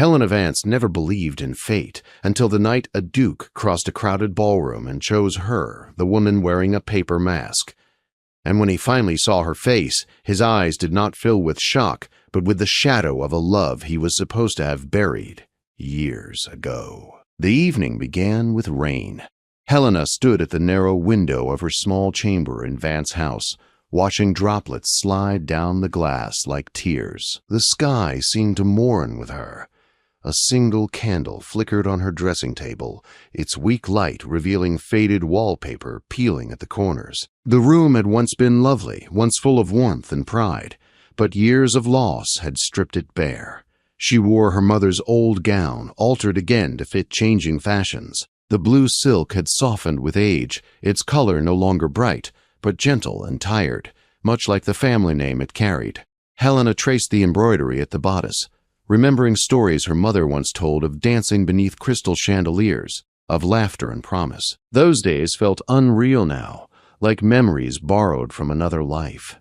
Helena Vance never believed in fate until the night a duke crossed a crowded ballroom and chose her, the woman wearing a paper mask. And when he finally saw her face, his eyes did not fill with shock, but with the shadow of a love he was supposed to have buried years ago. The evening began with rain. Helena stood at the narrow window of her small chamber in Vance House, watching droplets slide down the glass like tears. The sky seemed to mourn with her. A single candle flickered on her dressing table, its weak light revealing faded wallpaper peeling at the corners. The room had once been lovely, once full of warmth and pride, but years of loss had stripped it bare. She wore her mother's old gown, altered again to fit changing fashions. The blue silk had softened with age, its color no longer bright, but gentle and tired, much like the family name it carried. Helena traced the embroidery at the bodice, remembering stories her mother once told of dancing beneath crystal chandeliers, of laughter and promise. Those days felt unreal now, like memories borrowed from another life.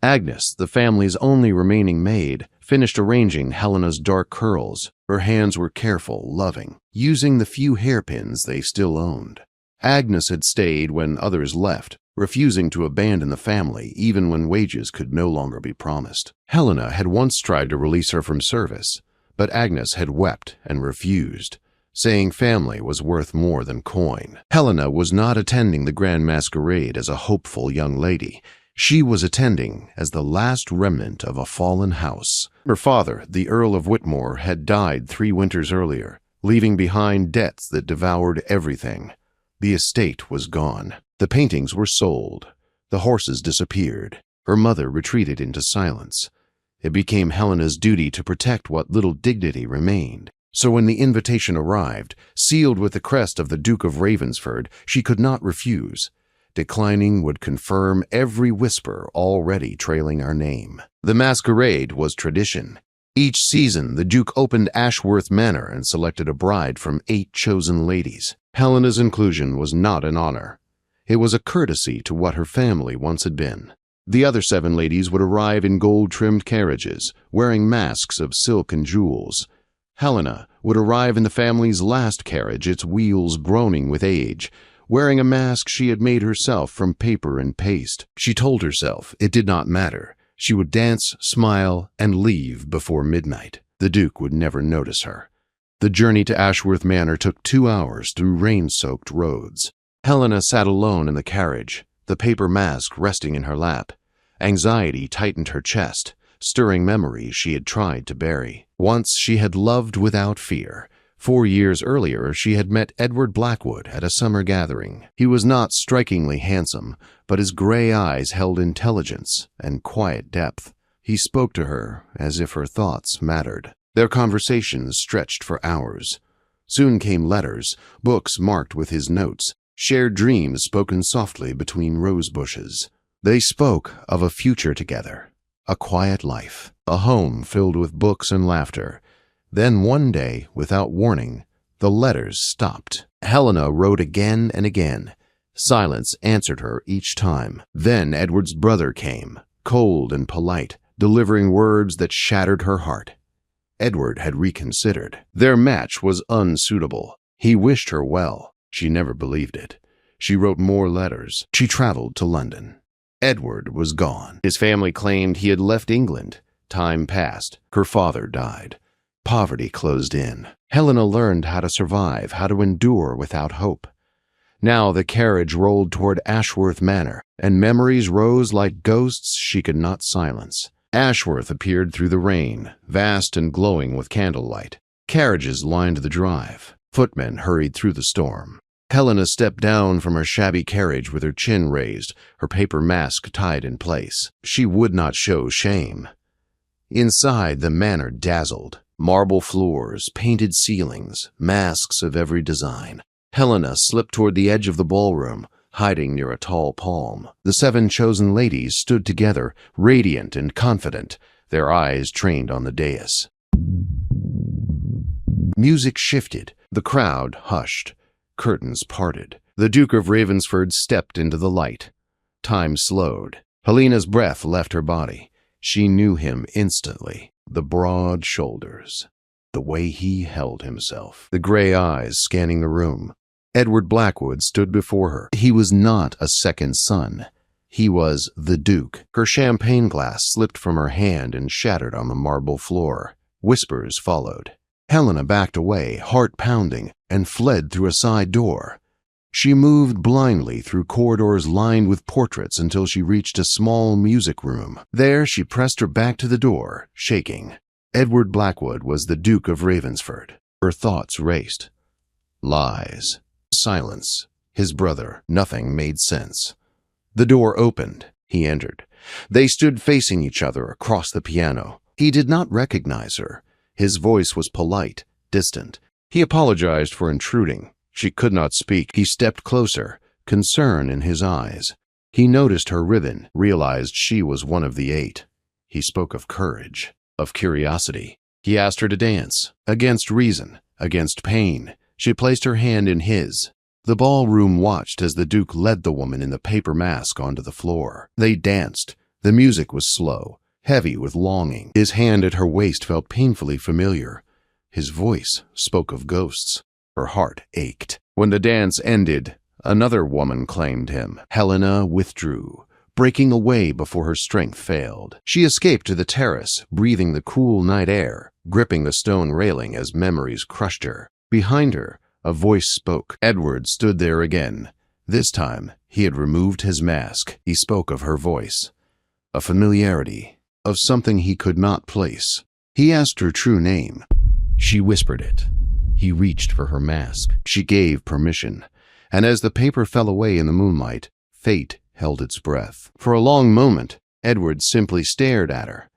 Agnes, the family's only remaining maid, finished arranging Helena's dark curls. Her hands were careful, loving, using the few hairpins they still owned. Agnes had stayed when others left, refusing to abandon the family even when wages could no longer be promised. Helena had once tried to release her from service, but Agnes had wept and refused, saying family was worth more than coin. Helena was not attending the grand masquerade as a hopeful young lady. She was attending as the last remnant of a fallen house. Her father, the Earl of Whitmore, had died 3 winters earlier, leaving behind debts that devoured everything. The estate was gone. The paintings were sold. The horses disappeared. Her mother retreated into silence. It became Helena's duty to protect what little dignity remained. So when the invitation arrived, sealed with the crest of the Duke of Ravensford, she could not refuse. Declining would confirm every whisper already trailing our name. The masquerade was tradition. Each season, the Duke opened Ashworth Manor and selected a bride from 8 chosen ladies. Helena's inclusion was not an honor. It was a courtesy to what her family once had been. The other 7 ladies would arrive in gold-trimmed carriages, wearing masks of silk and jewels. Helena would arrive in the family's last carriage, its wheels groaning with age, wearing a mask she had made herself from paper and paste. She told herself it did not matter. She would dance, smile, and leave before midnight. The Duke would never notice her. The journey to Ashworth Manor took 2 hours through rain-soaked roads. Helena sat alone in the carriage, the paper mask resting in her lap. Anxiety tightened her chest, stirring memories she had tried to bury. Once she had loved without fear. 4 years earlier, she had met Edward Blackwood at a summer gathering. He was not strikingly handsome, but his gray eyes held intelligence and quiet depth. He spoke to her as if her thoughts mattered. Their conversations stretched for hours. Soon came letters, books marked with his notes, shared dreams spoken softly between rose bushes. They spoke of a future together, a quiet life, a home filled with books and laughter. Then one day, without warning, the letters stopped. Helena wrote again and again. Silence answered her each time. Then Edward's brother came, cold and polite, delivering words that shattered her heart. Edward had reconsidered. Their match was unsuitable. He wished her well. She never believed it. She wrote more letters. She traveled to London. Edward was gone. His family claimed he had left England. Time passed. Her father died. Poverty closed in. Helena learned how to survive, how to endure without hope. Now the carriage rolled toward Ashworth Manor, and memories rose like ghosts she could not silence. Ashworth appeared through the rain, vast and glowing with candlelight. Carriages lined the drive. Footmen hurried through the storm. Helena stepped down from her shabby carriage with her chin raised, her paper mask tied in place. She would not show shame. Inside, the manor dazzled. Marble floors, painted ceilings, masks of every design. Helena slipped toward the edge of the ballroom, hiding near a tall palm. The 7 chosen ladies stood together, radiant and confident, their eyes trained on the dais. Music shifted. The crowd hushed. Curtains parted. The Duke of Ravensford stepped into the light. Time slowed. Helena's breath left her body. She knew him instantly. The broad shoulders, the way he held himself, the gray eyes scanning the room. Edward Blackwood stood before her. He was not a second son. He was the Duke. Her champagne glass slipped from her hand and shattered on the marble floor. Whispers followed. Helena backed away, heart pounding, and fled through a side door. She moved blindly through corridors lined with portraits until she reached a small music room. There she pressed her back to the door, shaking. Edward Blackwood was the Duke of Ravensford. Her thoughts raced. Lies. Silence. His brother. Nothing made sense. The door opened. He entered. They stood facing each other across the piano. He did not recognize her. His voice was polite, distant. He apologized for intruding. She could not speak. He stepped closer, concern in his eyes. He noticed her ribbon, realized she was one of the 8. He spoke of courage, of curiosity. He asked her to dance, against reason, against pain. She placed her hand in his. The ballroom watched as the Duke led the woman in the paper mask onto the floor. They danced. The music was slow, heavy with longing. His hand at her waist felt painfully familiar. His voice spoke of ghosts. Her heart ached. When the dance ended, another woman claimed him. Helena withdrew, breaking away before her strength failed. She escaped to the terrace, breathing the cool night air, gripping the stone railing as memories crushed her. Behind her, a voice spoke. Edward stood there again. This time, he had removed his mask. He spoke of her voice, a familiarity, of something he could not place. He asked her true name. She whispered it. He reached for her mask. She gave permission, and as the paper fell away in the moonlight, fate held its breath. For a long moment, Edward simply stared at her.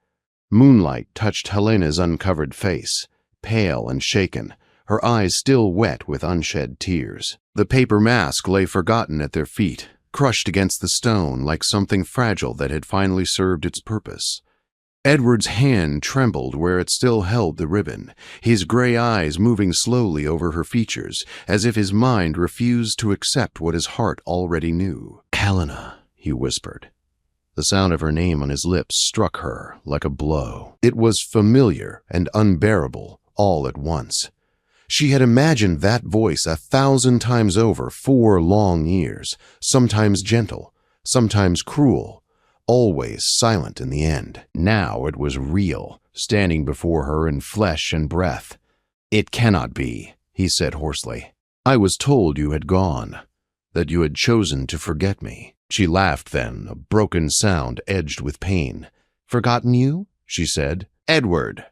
Moonlight touched Helena's uncovered face, pale and shaken, her eyes still wet with unshed tears. The paper mask lay forgotten at their feet, crushed against the stone like something fragile that had finally served its purpose. Edward's hand trembled where it still held the ribbon, his gray eyes moving slowly over her features, as if his mind refused to accept what his heart already knew. "Helena," he whispered. The sound of her name on his lips struck her like a blow. It was familiar and unbearable all at once. She had imagined that voice 1,000 times over 4 long years, sometimes gentle, sometimes cruel, always silent in the end. Now it was real, standing before her in flesh and breath. "It cannot be," he said hoarsely. "I was told you had gone, that you had chosen to forget me." She laughed then, a broken sound edged with pain. "Forgotten you?" she said. "Edward,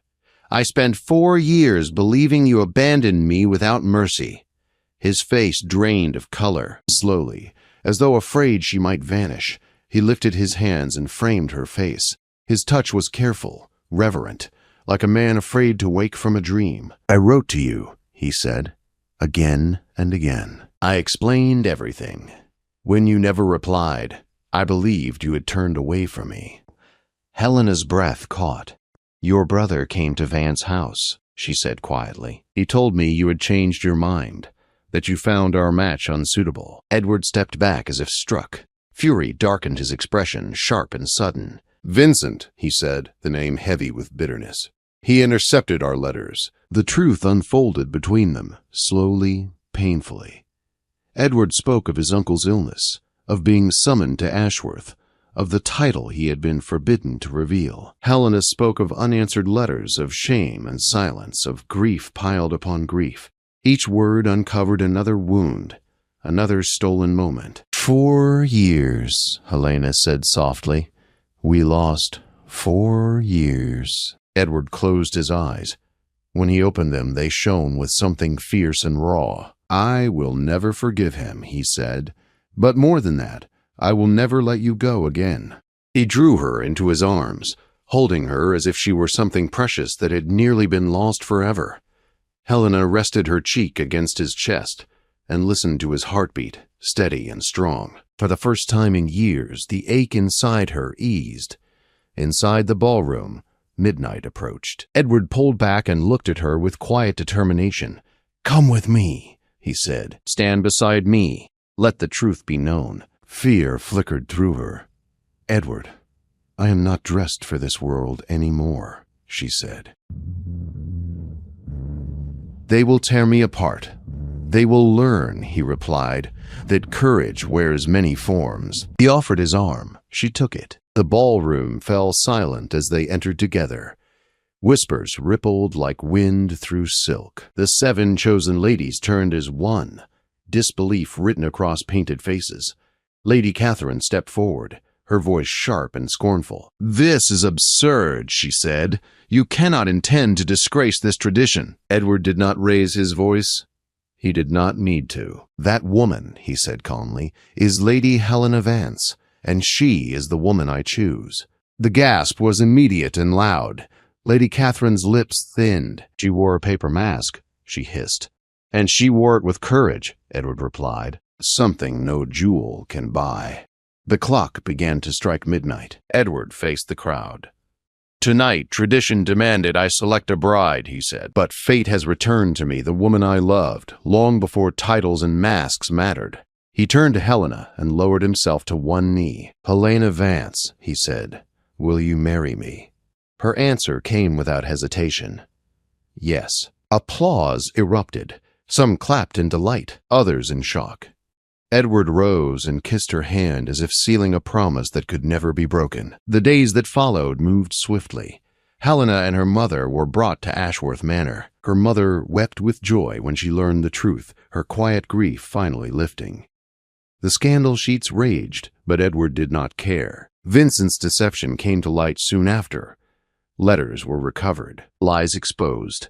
I spent 4 years believing you abandoned me without mercy." His face drained of color. Slowly, as though afraid she might vanish, he lifted his hands and framed her face. His touch was careful, reverent, like a man afraid to wake from a dream. "I wrote to you," he said, again and again. "I explained everything. When you never replied, I believed you had turned away from me." Helena's breath caught. "Your brother came to Van's house," she said quietly. "He told me you had changed your mind, that you found our match unsuitable." Edward stepped back as if struck. Fury darkened his expression, sharp and sudden. "Vincent," he said, the name heavy with bitterness. "He intercepted our letters." The truth unfolded between them, slowly, painfully. Edward spoke of his uncle's illness, of being summoned to Ashworth, of the title he had been forbidden to reveal. Helena spoke of unanswered letters, of shame and silence, of grief piled upon grief. Each word uncovered another wound, another stolen moment. 4 years, Helena said softly. "We lost 4 years." Edward closed his eyes. When he opened them, they shone with something fierce and raw. "I will never forgive him," he said. "But more than that, I will never let you go again." He drew her into his arms, holding her as if she were something precious that had nearly been lost forever. Helena rested her cheek against his chest and listened to his heartbeat, steady and strong. For the first time in years, the ache inside her eased. Inside the ballroom, midnight approached. Edward pulled back and looked at her with quiet determination. "Come with me," he said. "Stand beside me. Let the truth be known." Fear flickered through her. "Edward, I am not dressed for this world any more," she said. "They will tear me apart. They will learn," he replied, "that courage wears many forms." He offered his arm. She took it. The ballroom fell silent as they entered together. Whispers rippled like wind through silk. The 7 chosen ladies turned as one, disbelief written across painted faces. Lady Catherine stepped forward, her voice sharp and scornful. "This is absurd," she said. "You cannot intend to disgrace this tradition." Edward did not raise his voice. He did not need to. "That woman," he said calmly, "is Lady Helena Vance, and she is the woman I choose." The gasp was immediate and loud. Lady Catherine's lips thinned. "She wore a paper mask," she hissed. "And she wore it with courage," Edward replied. "Something no jewel can buy." The clock began to strike midnight. Edward faced the crowd. "Tonight, tradition demanded I select a bride," he said. "But fate has returned to me the woman I loved, long before titles and masks mattered." He turned to Helena and lowered himself to one knee. "Helena Vance," he said, "will you marry me?" Her answer came without hesitation. Yes. Applause erupted. Some clapped in delight, others in shock. Edward rose and kissed her hand as if sealing a promise that could never be broken. The days that followed moved swiftly. Helena and her mother were brought to Ashworth Manor. Her mother wept with joy when she learned the truth, her quiet grief finally lifting. The scandal sheets raged, but Edward did not care. Vincent's deception came to light soon after. Letters were recovered, lies exposed.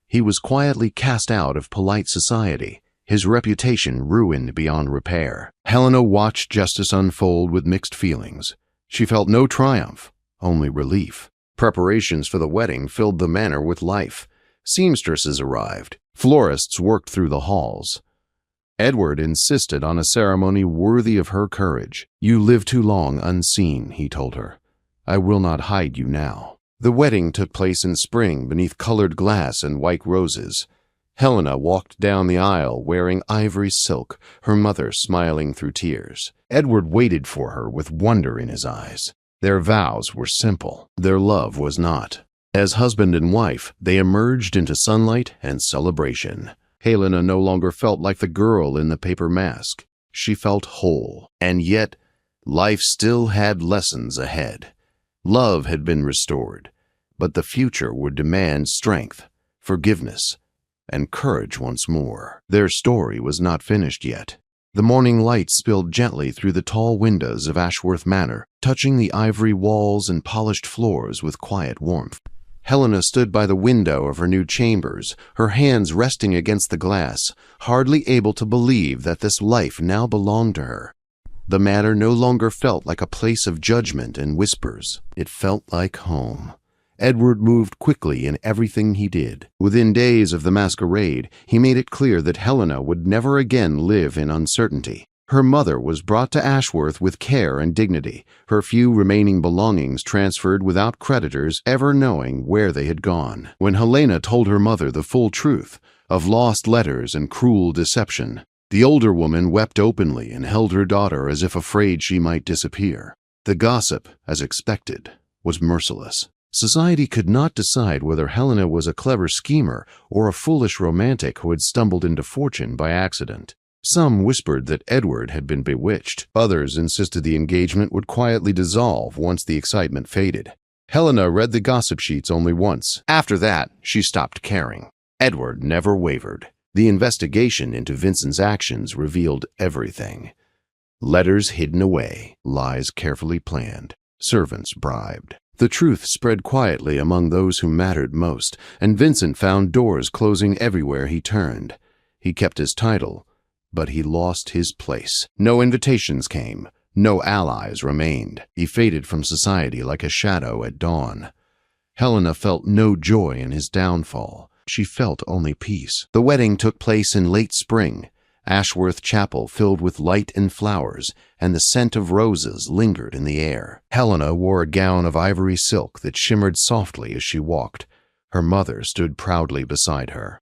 He was quietly cast out of polite society, his reputation ruined beyond repair. Helena watched justice unfold with mixed feelings. She felt no triumph, only relief. Preparations for the wedding filled the manor with life. Seamstresses arrived. Florists worked through the halls. Edward insisted on a ceremony worthy of her courage. "You live too long unseen," he told her. "I will not hide you now." The wedding took place in spring beneath colored glass and white roses. Helena walked down the aisle wearing ivory silk, her mother smiling through tears. Edward waited for her with wonder in his eyes. Their vows were simple. Their love was not. As husband and wife, they emerged into sunlight and celebration. Helena no longer felt like the girl in the paper mask. She felt whole. And yet, life still had lessons ahead. Love had been restored, but the future would demand strength, forgiveness, and courage once more. Their story was not finished yet. The morning light spilled gently through the tall windows of Ashworth Manor, touching the ivory walls and polished floors with quiet warmth. Helena stood by the window of her new chambers, her hands resting against the glass, hardly able to believe that this life now belonged to her. The manor no longer felt like a place of judgment and whispers. It felt like home. Edward moved quickly in everything he did. Within days of the masquerade, he made it clear that Helena would never again live in uncertainty. Her mother was brought to Ashworth with care and dignity, her few remaining belongings transferred without creditors ever knowing where they had gone. When Helena told her mother the full truth of lost letters and cruel deception, the older woman wept openly and held her daughter as if afraid she might disappear. The gossip, as expected, was merciless. Society could not decide whether Helena was a clever schemer or a foolish romantic who had stumbled into fortune by accident. Some whispered that Edward had been bewitched. Others insisted the engagement would quietly dissolve once the excitement faded. Helena read the gossip sheets only once. After that, she stopped caring. Edward never wavered. The investigation into Vincent's actions revealed everything. Letters hidden away, lies carefully planned, servants bribed. The truth spread quietly among those who mattered most, and Vincent found doors closing everywhere he turned. He kept his title, but he lost his place. No invitations came, no allies remained. He faded from society like a shadow at dawn. Helena felt no joy in his downfall. She felt only peace. The wedding took place in late spring. Ashworth Chapel filled with light and flowers, and the scent of roses lingered in the air. Helena wore a gown of ivory silk that shimmered softly as she walked. Her mother stood proudly beside her.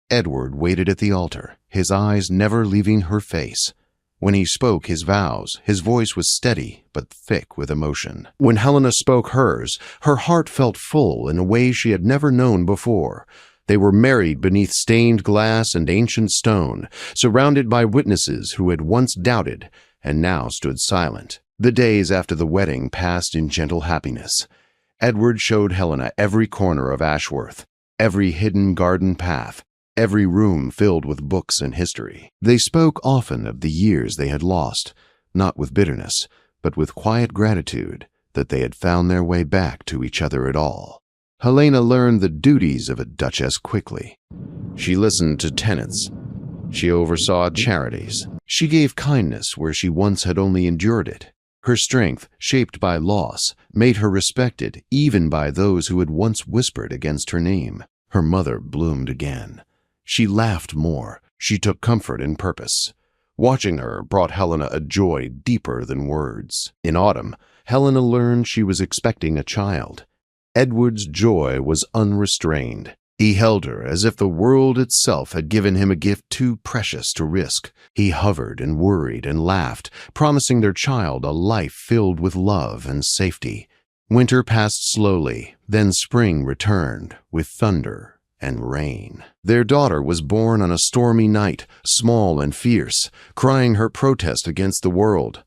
Edward waited at the altar, his eyes never leaving her face. When he spoke his vows, his voice was steady but thick with emotion. When Helena spoke hers, her heart felt full in a way she had never known before. They were married beneath stained glass and ancient stone, surrounded by witnesses who had once doubted and now stood silent. The days after the wedding passed in gentle happiness. Edward showed Helena every corner of Ashworth, every hidden garden path, every room filled with books and history. They spoke often of the years they had lost, not with bitterness, but with quiet gratitude that they had found their way back to each other at all. Helena learned the duties of a duchess quickly. She listened to tenants. She oversaw charities. She gave kindness where she once had only endured it. Her strength, shaped by loss, made her respected even by those who had once whispered against her name. Her mother bloomed again. She laughed more. She took comfort in purpose. Watching her brought Helena a joy deeper than words. In autumn, Helena learned she was expecting a child. Edward's joy was unrestrained. He held her as if the world itself had given him a gift too precious to risk. He hovered and worried and laughed, promising their child a life filled with love and safety. Winter passed slowly, then spring returned with thunder and rain. Their daughter was born on a stormy night, small and fierce, crying her protest against the world.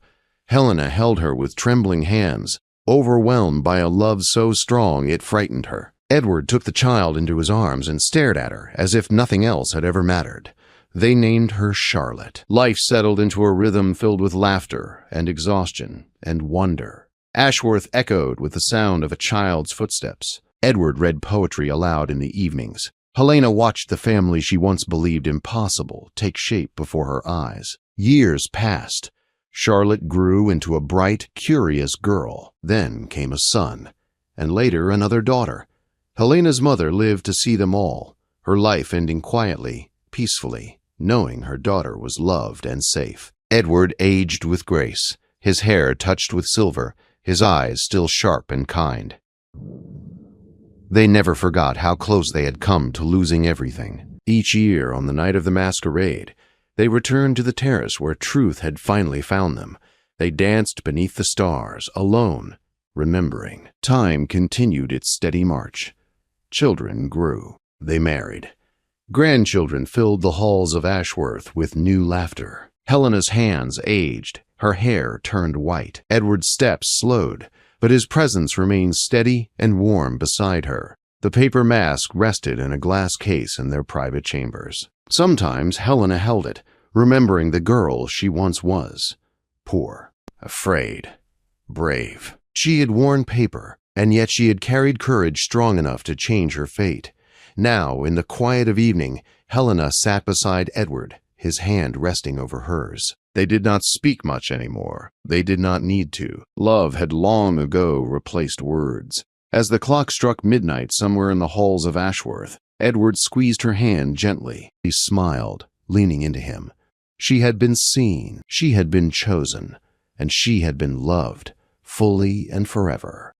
Helena held her with trembling hands, overwhelmed by a love so strong it frightened her. Edward took the child into his arms and stared at her as if nothing else had ever mattered. They named her Charlotte. Life settled into a rhythm filled with laughter and exhaustion and wonder. Ashworth echoed with the sound of a child's footsteps. Edward read poetry aloud in the evenings. Helena watched the family she once believed impossible take shape before her eyes. Years passed. Charlotte grew into a bright, curious girl. Then came a son, and later another daughter. Helena's mother lived to see them all, her life ending quietly, peacefully, knowing her daughter was loved and safe. Edward aged with grace, his hair touched with silver, his eyes still sharp and kind. They never forgot how close they had come to losing everything. Each year, on the night of the masquerade, they returned to the terrace where truth had finally found them. They danced beneath the stars, alone, remembering. Time continued its steady march. Children grew. They married. Grandchildren filled the halls of Ashworth with new laughter. Helena's hands aged. Her hair turned white. Edward's steps slowed, but his presence remained steady and warm beside her. The paper mask rested in a glass case in their private chambers. Sometimes Helena held it, remembering the girl she once was. Poor, afraid, brave. She had worn paper, and yet she had carried courage strong enough to change her fate. Now, in the quiet of evening, Helena sat beside Edward, his hand resting over hers. They did not speak much anymore. They did not need to. Love had long ago replaced words. As the clock struck midnight somewhere in the halls of Ashworth, Edward squeezed her hand gently. She smiled, leaning into him. She had been seen, she had been chosen, and she had been loved, fully and forever.